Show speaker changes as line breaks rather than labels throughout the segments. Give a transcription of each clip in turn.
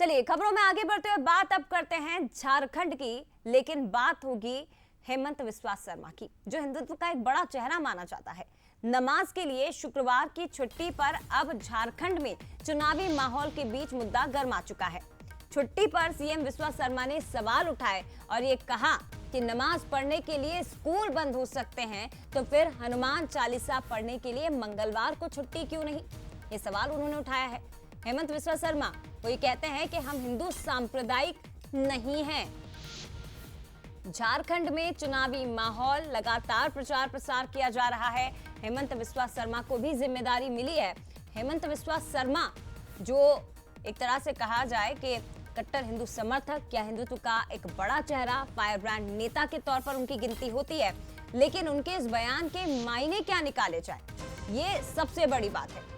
चलिए खबरों में आगे बढ़ते हुए बात अब करते हैं झारखंड की, लेकिन बात होगी हेमंत बिस्वा शर्मा की, जो हिंदुत्व का एक बड़ा चेहरा माना जाता है। नमाज के लिए शुक्रवार की छुट्टी पर अब झारखंड में चुनावी माहौल के बीच मुद्दा गर्मा चुका है। छुट्टी पर सीएम बिस्वा शर्मा ने सवाल उठाए और ये कहा कि नमाज पढ़ने के लिए स्कूल बंद हो सकते हैं, तो फिर हनुमान चालीसा पढ़ने के लिए मंगलवार को छुट्टी क्यों नहीं? ये सवाल उन्होंने उठाया है। हेमंत बिस्वा शर्मा वो ये कहते हैं कि हम हिंदू सांप्रदायिक नहीं हैं। झारखंड में चुनावी माहौल, लगातार प्रचार प्रसार किया जा रहा है। हेमंत बिस्वा शर्मा को भी जिम्मेदारी मिली है। हेमंत बिस्वा शर्मा जो एक तरह से कहा जाए कि कट्टर हिंदू समर्थक या हिंदुत्व का एक बड़ा चेहरा, फायर ब्रांड नेता के तौर पर उनकी गिनती होती है, लेकिन उनके इस बयान के मायने क्या निकाले जाए, ये सबसे बड़ी बात है।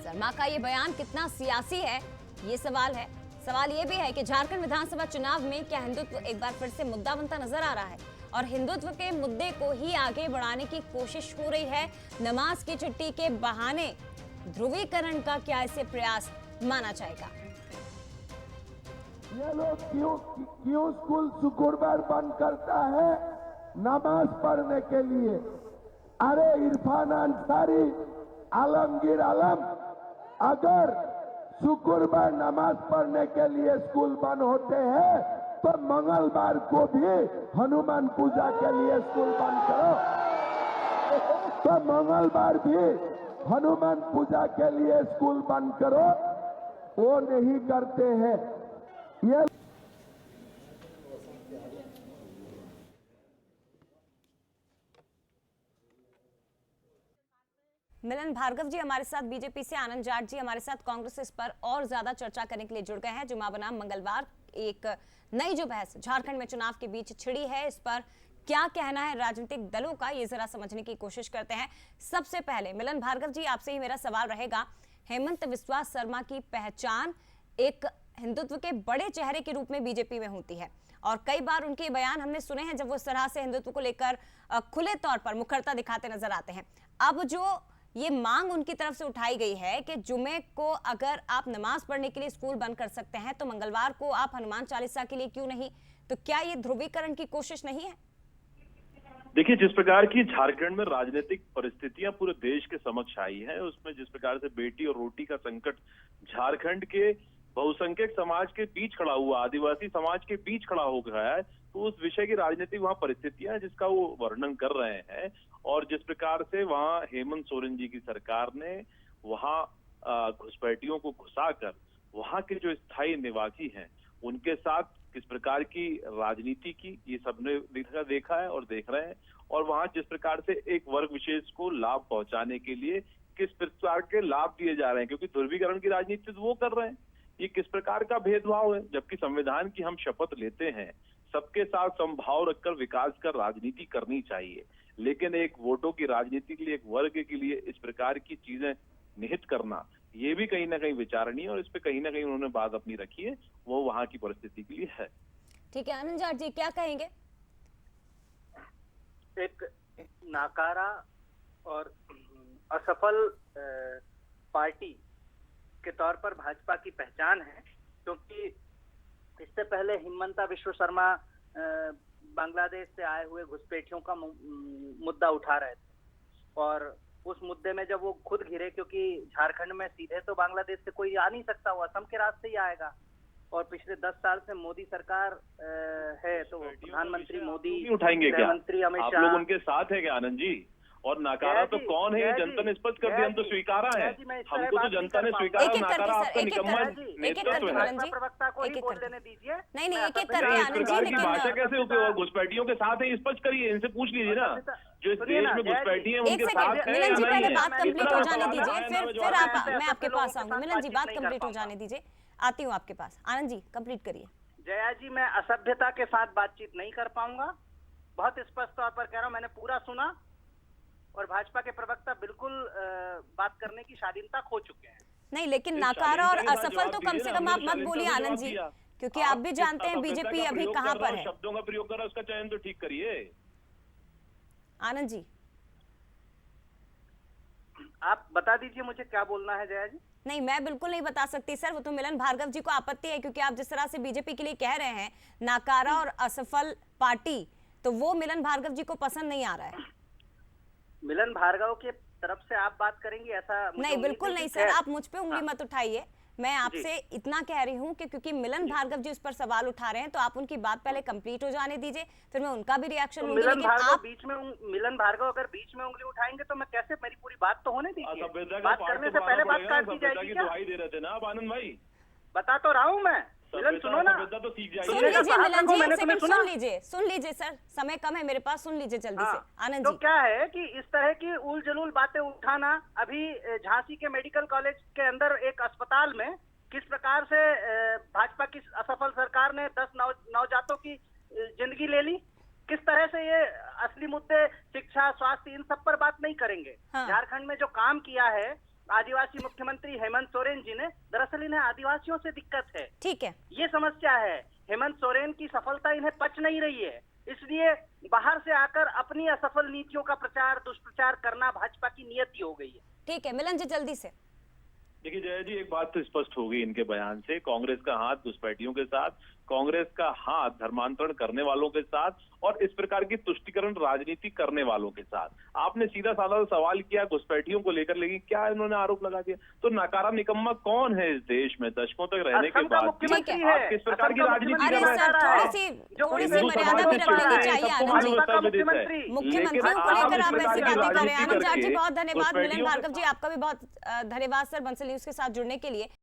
शर्मा का ये बयान कितना सियासी है, ये सवाल है। सवाल ये भी है कि झारखंड विधानसभा चुनाव में क्या हिंदुत्व एक बार फिर से मुद्दा बनता नजर आ रहा है और हिंदुत्व के मुद्दे को ही आगे बढ़ाने की कोशिश हो रही है। नमाज की छुट्टी के बहाने ध्रुवीकरण का क्या इसे प्रयास माना जाएगा?
ये लोग क्यों स्कूल शुक्रवार बंद करता है? नमाज पढ़ने के लिए। अरे इरफान अंसारी, आलमगीर आलम, अगर शुक्रवार नमाज पढ़ने के लिए स्कूल बंद होते हैं तो मंगलवार को भी हनुमान पूजा के लिए स्कूल बंद करो। तो मंगलवार भी हनुमान पूजा के लिए स्कूल बंद करो। वो नहीं करते हैं। ये
मिलन भार्गव जी हमारे साथ बीजेपी से, आनंद जाट जी हमारे साथ कांग्रेस से इस पर और ज्यादा चर्चा करने के लिए जुड़ गए हैं। जुमा बनाम मंगलवार, एक नई जो बहस झारखंड में चुनाव के बीच छिड़ी है, इस पर क्या कहना है राजनीतिक दलों का, ये जरा समझने की कोशिश करते हैं। सबसे पहले मिलन भार्गव जी, आपसे ही मेरा सवाल रहेगा। हेमंत बिस्वा शर्मा की पहचान एक हिंदुत्व के बड़े चेहरे के रूप में बीजेपी में होती है और कई बार उनके बयान हमने सुने हैं जब वो इस तरह से हिंदुत्व को लेकर खुले तौर पर मुखरता दिखाते नजर आते हैं। अब जो ये मांग उनकी तरफ से उठाई गई है कि जुमे को अगर आप नमाज पढ़ने के लिए स्कूल बंद कर सकते हैं तो मंगलवार को आप हनुमान चालीसा के लिए क्यों नहीं? तो क्या ये ध्रुवीकरण की कोशिश नहीं है?
देखिए, जिस प्रकार की झारखंड में राजनीतिक परिस्थितियां पूरे देश के समक्ष आई है, उसमें जिस प्रकार से बेटी और रोटी का संकट झारखंड के बहुसंख्यक समाज के बीच खड़ा हुआ, आदिवासी समाज के बीच खड़ा हो गया है, तो उस विषय की राजनीतिक वहां परिस्थितियां हैं जिसका वो वर्णन कर रहे हैं। और जिस प्रकार से वहां हेमंत सोरेन जी की सरकार ने वहां घुसपैठियों को घुसाकर वहां के जो स्थायी निवासी हैं उनके साथ किस प्रकार की राजनीति की, ये सबने देखा है और देख रहे हैं। और वहां जिस प्रकार से एक वर्ग विशेष को लाभ पहुंचाने के लिए किस प्रकार के लाभ दिए जा रहे हैं, क्योंकि ध्रुवीकरण की राजनीति तो वो कर रहे हैं। ये किस प्रकार का भेदभाव है, जबकि संविधान की हम शपथ लेते हैं सबके साथ समभाव रखकर विकास कर राजनीति करनी चाहिए, लेकिन एक वोटों की राजनीति के लिए, एक वर्ग के लिए इस प्रकार की चीजें निहित करना, ये भी कहीं ना कहीं विचारणीय और इस पे कहीं ना कहीं उन्होंने बात अपनी रखी है, वो वहां की परिस्थिति के लिए है।
ठीक है, आनंद जाट जी क्या कहेंगे?
एक नाकारा और असफल पार्टी के तौर पर भाजपा की पहचान है, क्योंकि इससे पहले हिमंता बिस्वा शर्मा बांग्लादेश से आए हुए घुसपैठियों का मुद्दा उठा रहे थे और उस मुद्दे में जब वो खुद घिरे, क्योंकि झारखंड में सीधे तो बांग्लादेश से कोई आ नहीं सकता, वो असम के रास्ते ही आएगा और पिछले 10 साल से मोदी सरकार है, तो प्रधानमंत्री मोदी,
उठाएंगे क्या?
मंत्री अमित
आप
शाह
लोग उनके साथ है क्या आनंद जी? और नाकारा तो कौन है? जनता ने स्पष्ट कर दिया, हम तो स्वीकारा है, हमको तो जनता ने स्वीकारा। नाकारा आपका निकम्मा नेतृत्व है।
प्रवक्ता को ही बोल लेने दीजिए।
नहीं, एक एक करके आनंद जी,
लेकिन भाषा कैसे घुसपैठियों के साथ है, स्पष्ट करिए, इनसे पूछ लीजिए ना, जो इस देश में घुसपैठी है उनके साथ है।
मिलन जी पहले बात कंप्लीट हो जाने दीजिए, फिर आप, मैं आपके पास आऊंगी। मिलन जी बात कंप्लीट हो जाने दीजिए, आती हूँ आपके पास। आनंद जी कंप्लीट करिए।
जया जी, मैं असभ्यता के साथ बातचीत नहीं कर पाऊंगा, बहुत स्पष्ट तौर पर कह रहा हूं, मैंने पूरा सुना और भाजपा के प्रवक्ता बिल्कुल बात करने की शालीनता खो चुके हैं।
नहीं, लेकिन नाकारा और असफल तो कम से कम आप मत बोलिए आनंद जी, क्योंकि आप भी जानते हैं बीजेपी अभी कहां पर है।
शब्दों का प्रयोग करा, उसका चयन तो ठीक करिए।
आनंद जी
आप बता दीजिए मुझे क्या बोलना है जया जी।
नहीं, मैं बिल्कुल नहीं बता सकती सर, वो तो मिलन भार्गव जी को आपत्ति है, क्योंकि आप जिस तरह से बीजेपी के लिए कह रहे हैं नाकारा और असफल पार्टी, तो वो मिलन भार्गव जी को पसंद नहीं आ रहा है।
मिलन भार्गव के तरफ से आप बात करेंगे ऐसा मुझे
नहीं,
उम्मीद
बिल्कुल नहीं
थी।
सर, आप मुझ पे उंगली मत उठाइए। मैं आपसे
जी।
इतना कह रही हूँ कि क्योंकि मिलन भार्गव जी उस पर सवाल उठा रहे हैं, तो आप उनकी बात पहले कंप्लीट हो जाने दीजिए, फिर मैं उनका भी रिएक्शन
तो
लूंगी।
मिलन
लेकिन
भार्गव
आप
बीच में मिलन भार्गव अगर बीच में उंगली उठाएंगे तो मैं कैसे, मेरी पूरी बात तो होने दीजिए।
सभ्यता का
बात
पाठ
करने
तो
से पहले
पढ़ाना
बात काट
पड़ेगा,
दी
सभ्यता
जाएगी
की
क्या?
दुहाई दे रहे थे ना आप आनंद भाई।
बता तो रहा हूँ मैं, मिलन सुनो ना।
सभ्यता तो सीख
सुन
जाएगी।
लीजिए
कहा
मिलन
था,
जी,
मैंने
एक
तुम्हें
सेकंड
सुना?
सुन लीजिए सर, समय कम है मेरे पास, सुन लीजिए जल्दी
हाँ,
से आनंद
तो
जी।
क्या है कि इस तरह की उल जलूल बातें उठाना, अभी झांसी के मेडिकल कॉलेज के अंदर एक अस्पताल में किस प्रकार से भाजपा की असफल सरकार ने 10 नवजातों की जिंदगी ले ली, किस तरह से ये असली मुद्दे शिक्षा, स्वास्थ्य, इन सब पर बात नहीं करेंगे।
हाँ।
झारखंड में जो काम किया है आदिवासी मुख्यमंत्री हेमंत सोरेन जी ने, दरअसल इन्हें आदिवासियों से दिक्कत है,
ठीक है,
ये समस्या है। हेमंत सोरेन की सफलता इन्हें पच नहीं रही है, इसलिए बाहर से आकर अपनी असफल नीतियों का प्रचार, दुष्प्रचार करना भाजपा की नियति हो गई है।
ठीक है मिलन जी, जल्दी से।
देखिए जया जी, एक बात तो स्पष्ट हो गई इनके बयान से, कांग्रेस का हाथ घुसपैठियों के साथ, कांग्रेस का हाथ धर्मांतरण करने वालों के साथ और इस प्रकार की तुष्टीकरण राजनीति करने वालों के साथ। आपने सीधा साधा सवाल किया घुसपैठियों को लेकर, लेकिन क्या इन्होंने आरोप लगा दिया? तो नाकारा निकम्मा कौन है इस देश में दशकों तक रहने के
असम का
बाद?
मुख्यमंत्री
ठीक
है।
आप किस प्रकार की
असम का
राजनीति
अरे
कर रहे हैं?
सर, थोड़ी सी मर्यादा भी रख लेनी चाहिए आनंद जी। मुख्यमंत्रियों को लेकर आप ऐसी बातें कर रहे हैं। आनंद जाट जी बहुत धन्यवाद, मिलन भार्गव जी आपका भी बहुत धन्यवाद सर बंसल न्यूज के साथ जुड़ने के लिए।